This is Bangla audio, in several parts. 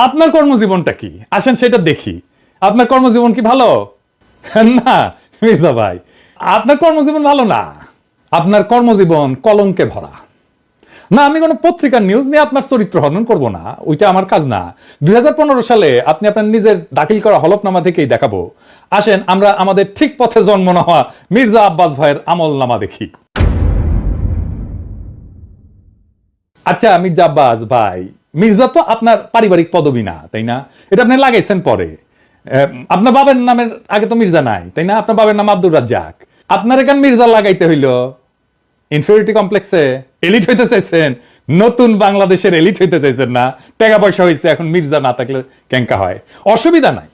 আপনার কর্মজীবনটা কি আসেন সেটা দেখি। আপনার কর্মজীবন কি ভালো? না মির্জা ভাই, আপনার কর্মজীবন ভালো না। আপনার কর্মজীবন কলঙ্কে ভরা। না, আমি কোনো পত্রিকার নিউজ নিয়ে আপনার চরিত্র হনন করব না, ওইটা আমার কাজ না। 2015 সালে আপনি আপনার নিজের দাখিল করা হলফনামা থেকেই দেখাবো। আসেন আমরা আমাদের ঠিক পথে জন্ম নেওয়া মির্জা আব্বাস ভাইয়ের আমলনামা দেখি। আচ্ছা মির্জা আব্বাস ভাই, মির্জা তো আপনার পারিবারিক পদবি না, তাই না? এটা আপনি লাগাইছেন পরে। আপনার বাবার নামের আগে তো মির্জা নাই, তাই না? আপনার বাবার নাম আব্দুর রাজ্জাক। আপনার এখানে মির্জা লাগাইতে হইল ইনফিরিয়রিটি কমপ্লেক্সে এলিট হইতে চাইছেন, নতুন বাংলাদেশের এলিট হইতে চাইছেন না। টাকা পয়সা হয়েছে, এখন মির্জা না থাকলে ক্যাঙ্কা হয়, অসুবিধা নাই।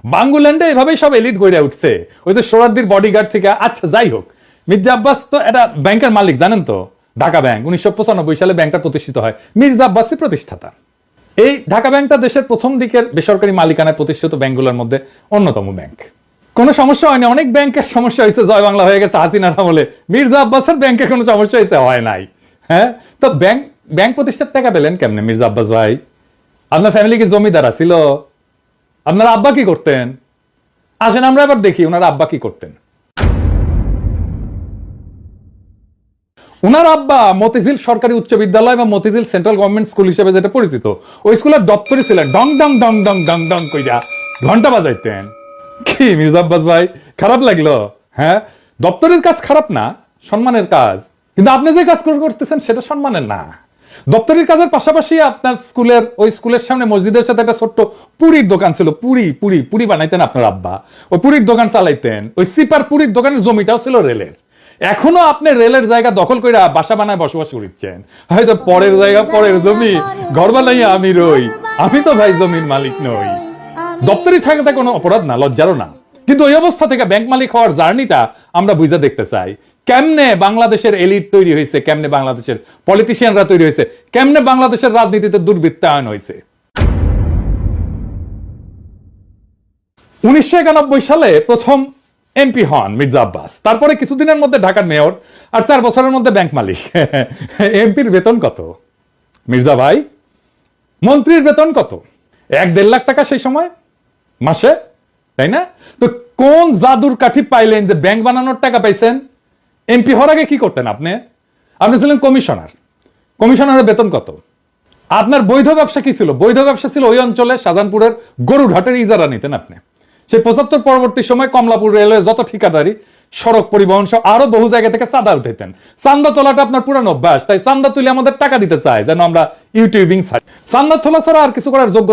বাঙ্গুল্যান্ডে এভাবেই সব এলিট গড়ে উঠছে, ওই যে সোহরাদ্দির বডিগার্ড থেকে। আচ্ছা যাই হোক, মির্জা আব্বাস তো এটা ব্যাংকের মালিক, জানেন তো? ঢাকা ব্যাংক 1995 সালে ব্যাংকটা প্রতিষ্ঠিত হয়, মির্জা আব্বাসই প্রতিষ্ঠাতা। এই ঢাকা ব্যাংকটা দেশের প্রথম দিকের বেসরকারি মালিকানায় প্রতিষ্ঠিত ব্যাংকগুলোর মধ্যে অন্যতম ব্যাংক। কোনো সমস্যা হয়নি। অনেক ব্যাংকের সমস্যা হয়েছে, জয় বাংলা হয়ে গেছে হাসিনার আমলে। মির্জা আব্বাসের ব্যাংকের কোনো সমস্যা হয়েছে? হয় নাই। হ্যাঁ, তো ব্যাংক প্রতিষ্ঠার টাকা পেলেন কেমনে মির্জা আব্বাস ভাই? আপনার ফ্যামিলি কি জমিদার ছিল? আপনার আব্বা কি করতেন? আসেন আমরা এবার দেখি ওনার আব্বা কি করতেন। উনার আব্বা মতিঝিল সরকারি উচ্চ বিদ্যালয় বা মতিঝিল সেন্ট্রাল গভর্নমেন্ট স্কুল হিসেবে যেটা পরিচিত, ওই স্কুলের দপ্তরি ছিলেন। ডং ডং ডং ডং ডং ডং কইরা ঘন্টা বাজাইতেন। কি মির্জা আব্বাস ভাই, খারাপ লাগলো? হ্যাঁ, দপ্তরের কাজ খারাপ না, সম্মানের কাজ। কিন্তু আপনি যে কাজ করতেছেন সেটা সম্মানের না। দপ্তরের কাজের পাশাপাশি আপনার স্কুলের সামনে মসজিদের সাথে একটা ছোট্ট পুরীর দোকান ছিল। পুরি বানাইতেন আপনার আব্বা, ওই পুরীর দোকান চালাইতেন। ওই সিপার পুরীর দোকানের জমিটাও ছিল রেলের। এখনো আপনি রেলের জায়গা দখল করে বাসা বানায় বসবাস করছেন। হয়তো পরের জায়গা, পরের জমি, ঘর বানাইয়া আমি রই। আমি তো ভাই জমির মালিক নই। দপ্তরি থাকাটা কোনো অপরাধ না, লজ্জারও না। কিন্তু ওই অবস্থা থেকে ব্যাংক মালিক হওয়ার জার্নিটা আমরা বুঝে দেখতে চাই। কেমনে বাংলাদেশের এলিট তৈরি হয়েছে, কেমনে বাংলাদেশের পলিটিশিয়ানরা তৈরি হয়েছে, কেমনে বাংলাদেশের রাজনীতিতে দুর্বৃত্তায়ন হয়েছে। 1991 সালে প্রথম এমপি হন মির্জা আব্বাস। তারপরে কিছুদিনের মধ্যে ঢাকার মেয়র, আর 4 বছরের মধ্যে ব্যাংক মালিক। এমপির বেতন কত মির্জা ভাই? মন্ত্রীর বেতন কত? 1-1.5 লাখ টাকা সেই সময় মাসে, তাই না? তো কোন জাদুর কাঠি পাইলেন যে ব্যাংক বানানোর টাকা পাইছেন? এমপি হওয়ার আগে কি করতেন আপনি? আপনি ছিলেন কমিশনার। কমিশনারের বেতন কত? আপনার বৈধ ব্যবসা কি ছিল? বৈধ ব্যবসা ছিল ওই অঞ্চলে শাহজাহানপুরের গরুঘাটের ইজারা নিতেন আপনি। সেই 75 পরবর্তী সময় কমলাপুর রেলওয়ে যত ঠিকাদারি, সড়ক পরিবহন সহ আরো বহু জায়গা থেকে চাঁদা উঠাইতেন। চান্দা তোলাটা আপনার পুরানো অভ্যাস, তাই চান্দা তুলে আমাদের টাকা দিতে চায় যেন আমরা ইউটিউবিং চান্দা তোলা ছাড়া আর কিছু করার যোগ্য